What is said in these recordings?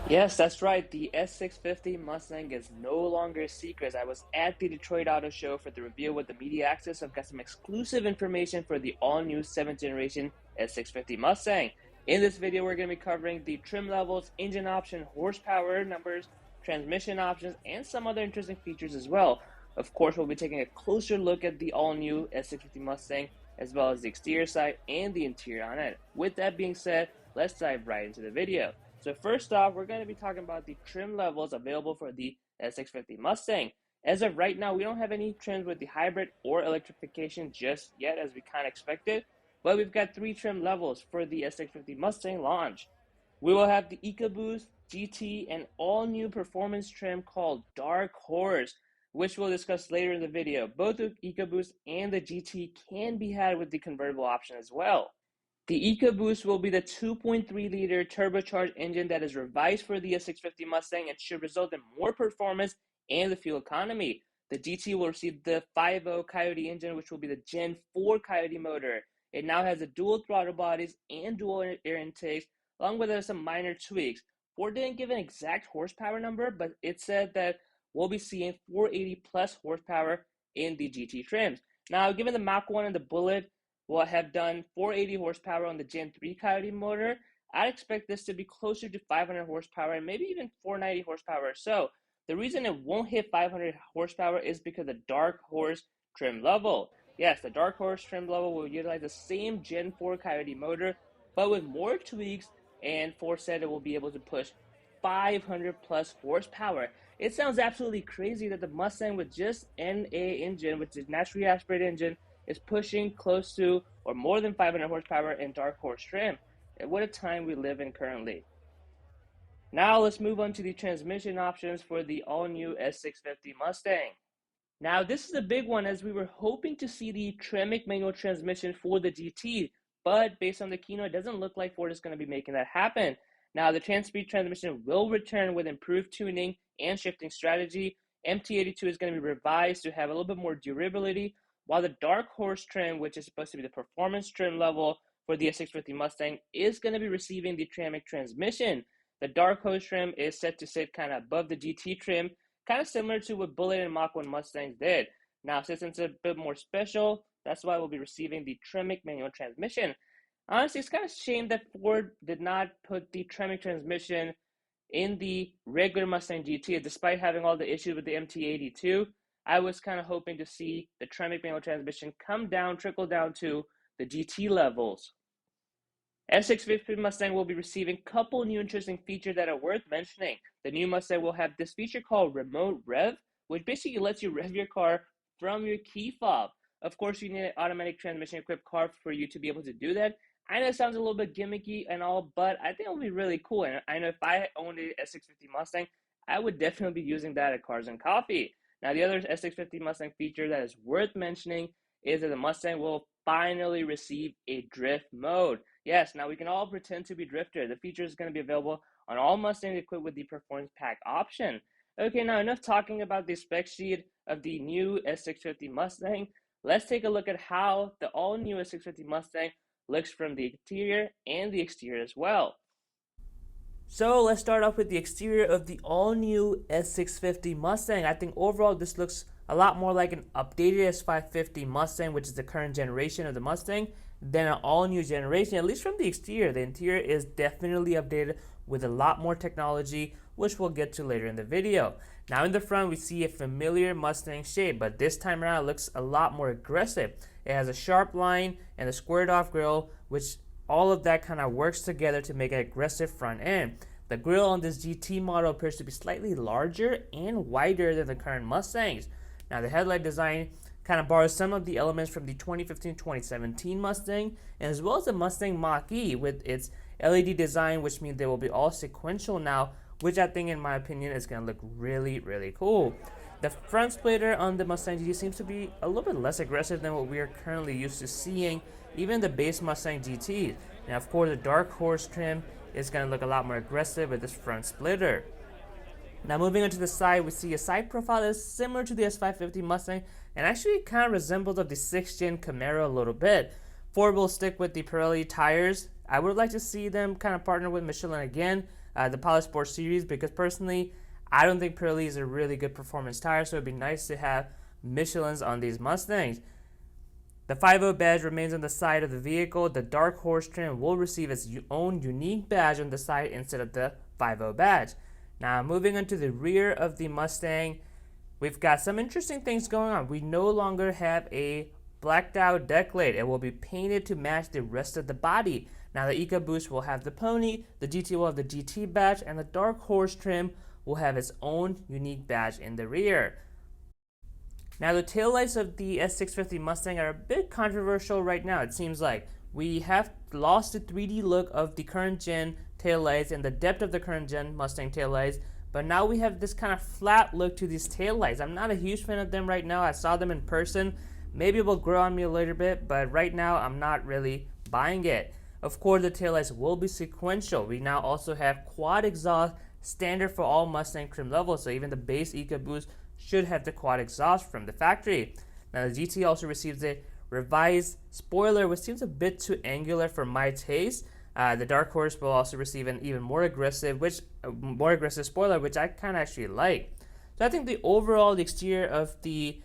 Yes, that's right. The S650 Mustang is no longer a secret. I was at the Detroit Auto Show for the reveal with the media access. I've got some exclusive information for the all-new 7th generation S650 Mustang. In this video, we're going to be covering the trim levels, engine option, horsepower numbers, transmission options, and some other interesting features as well. Of course, we'll be taking a closer look at the all-new S650 Mustang, as well as the exterior side and the interior on it. With that being said, let's dive right into the video. So first off, we're going to be talking about the trim levels available for the S650 Mustang. As of right now, we don't have any trims with the hybrid or electrification just yet, as we kind of expected, but we've got 3 trim levels for the S650 Mustang launch. We will have the EcoBoost, GT, and all-new performance trim called Dark Horse, which we'll discuss later in the video. Both the EcoBoost and the GT can be had with the convertible option as well. The EcoBoost will be the 2.3-liter turbocharged engine that is revised for the S650 Mustang and should result in more performance and the fuel economy. The GT will receive the 5.0 Coyote engine, which will be the Gen 4 Coyote motor. It now has a dual throttle bodies and dual air intakes, along with some minor tweaks. Ford didn't give an exact horsepower number, but it said that we'll be seeing 480 plus horsepower in the GT trims. Now, given the Mach 1 and the Bullet will have done 480 horsepower on the Gen 3 Coyote motor, I'd expect this to be closer to 500 horsepower and maybe even 490 horsepower or so. The reason it won't hit 500 horsepower is because of the Dark Horse trim level. Yes, the Dark Horse trim level will utilize the same Gen 4 Coyote motor, but with more tweaks, and Ford said it will be able to push 500 plus horsepower. It sounds absolutely crazy that the Mustang with just NA engine, which is naturally aspirated engine, is pushing close to or more than 500 horsepower in Dark Horse trim. And what a time we live in currently. Now let's move on to the transmission options for the all-new S650 Mustang. Now this is a big one, as we were hoping to see the Tremec manual transmission for the GT, but based on the keynote, it doesn't look like Ford is going to be making that happen. Now the Trans-Speed transmission will return with improved tuning and shifting strategy. MT82 is going to be revised to have a little bit more durability, while the Dark Horse trim, which is supposed to be the performance trim level for the S650 Mustang, is going to be receiving the Tremec transmission. The Dark Horse trim is set to sit kind of above the GT trim, kind of similar to what Bullet and Mach 1 Mustangs did. Now, since it's a bit more special, that's why we'll be receiving the Tremec manual transmission. Honestly, it's kind of a shame that Ford did not put the Tremec transmission in the regular Mustang GT, despite having all the issues with the MT82. I was kind of hoping to see the Tremec manual transmission trickle down to the GT levels. S650 Mustang will be receiving a couple new interesting features that are worth mentioning. The new Mustang will have this feature called Remote Rev, which basically lets you rev your car from your key fob. Of course, you need an automatic transmission equipped car for you to be able to do that. I know it sounds a little bit gimmicky and all, but I think it will be really cool. And I know if I owned a S650 Mustang, I would definitely be using that at Cars and Coffee. Now, the other S650 Mustang feature that is worth mentioning is that the Mustang will finally receive a drift mode. Yes, now we can all pretend to be drifter. The feature is going to be available on all Mustangs equipped with the Performance Pack option. Okay, now enough talking about the spec sheet of the new S650 Mustang. Let's take a look at how the all-new S650 Mustang looks from the interior and the exterior as well. So let's start off with the exterior of the all-new S650 Mustang. I think overall this looks a lot more like an updated S550 Mustang, which is the current generation of the Mustang, than an all-new generation, at least from the exterior. The interior is definitely updated with a lot more technology, which we'll get to later in the video. Now in the front, we see a familiar Mustang shape, but this time around it looks a lot more aggressive. It has a sharp line and a squared off grille, which all of that kind of works together to make an aggressive front end. The grille on this GT model appears to be slightly larger and wider than the current Mustangs. Now the headlight design kind of borrows some of the elements from the 2015-2017 Mustang, and as well as the Mustang Mach-E with its LED design, which means they will be all sequential now, which I think in my opinion is going to look really, really cool. The front splitter on the Mustang GT seems to be a little bit less aggressive than what we are currently used to seeing, even the base Mustang GT. Now of course the Dark Horse trim is going to look a lot more aggressive with this front splitter. Now moving on to the side, we see a side profile that is similar to the S550 Mustang and actually kind of resembles of the 6th gen Camaro a little bit. Ford will stick with the Pirelli tires. I would like to see them kind of partner with Michelin again. the Pilot Sport series, because personally, I don't think Pirelli is a really good performance tire, so it'd be nice to have Michelin's on these Mustangs. The 5.0 badge remains on the side of the vehicle. The Dark Horse trim will receive its own unique badge on the side instead of the 5.0 badge. Now, moving on to the rear of the Mustang, we've got some interesting things going on. We no longer have a blacked out deck lid. It will be painted to match the rest of the body. Now, the EcoBoost will have the pony, the GT will have the GT badge, and the Dark Horse trim will have its own unique badge in the rear. Now, the taillights of the S650 Mustang are a bit controversial right now. It seems like we have lost the 3D look of the current gen taillights and the depth of the current gen Mustang taillights, but now we have this kind of flat look to these taillights. I'm not a huge fan of them right now. I saw them in person. Maybe it will grow on me a little bit, but right now I'm not really buying it. Of course, the taillights will be sequential. We now also have quad exhaust, standard for all Mustang trim levels, so even the base EcoBoost should have the quad exhaust from the factory. Now, the GT also receives a revised spoiler, which seems a bit too angular for my taste. The Dark Horse will also receive an even more aggressive spoiler, which I kind of actually like. So I think the exterior of the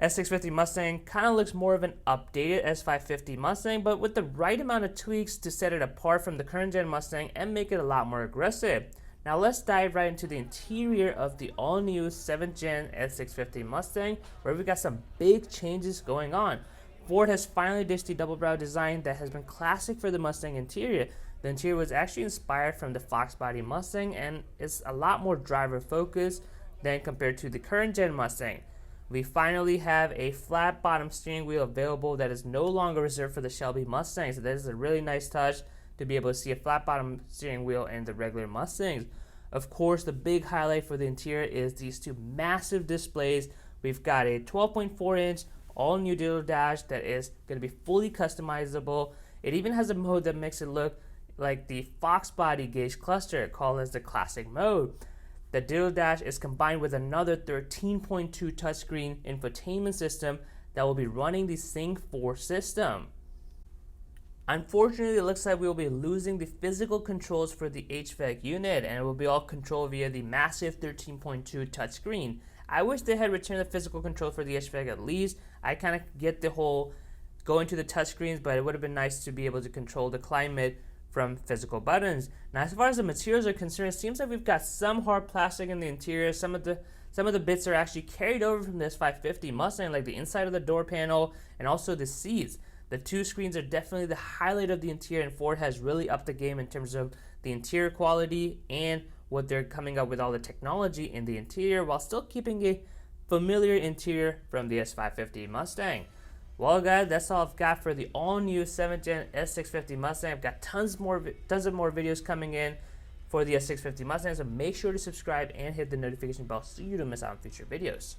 S650 Mustang kind of looks more of an updated S550 Mustang, but with the right amount of tweaks to set it apart from the current gen Mustang and make it a lot more aggressive. Now let's dive right into the interior of the all-new 7th gen S650 Mustang, where we got some big changes going on. Ford has finally ditched the double brow design that has been classic for the Mustang interior. The interior was actually inspired from the Fox body Mustang and is a lot more driver focused than compared to the current gen Mustang. We finally have a flat bottom steering wheel available that is no longer reserved for the Shelby Mustang, so this is a really nice touch to be able to see a flat bottom steering wheel in the regular Mustangs. Of course, the big highlight for the interior is these two massive displays. We've got a 12.4-inch all new digital dash that is going to be fully customizable. It even has a mode that makes it look like the Fox body gauge cluster, called as the classic mode. The digital dash is combined with another 13.2 touchscreen infotainment system that will be running the Sync 4 system. Unfortunately, it looks like we will be losing the physical controls for the HVAC unit, and it will be all controlled via the massive 13.2 touchscreen. I wish they had returned the physical control for the HVAC at least. I kind of get the whole going to the touchscreens, but it would have been nice to be able to control the climate from physical buttons. Now, as far as the materials are concerned, it seems like we've got some hard plastic in the interior. Some of the bits are actually carried over from this 550 Mustang, like the inside of the door panel and also the seats. The two screens are definitely the highlight of the interior, and Ford has really upped the game in terms of the interior quality and what they're coming up with all the technology in the interior, while still keeping a familiar interior from the S550 Mustang. Well, guys, that's all I've got for the all-new 7th gen S650 Mustang. I've got tons of more videos coming in for the S650 Mustang, so make sure to subscribe and hit the notification bell so you don't miss out on future videos.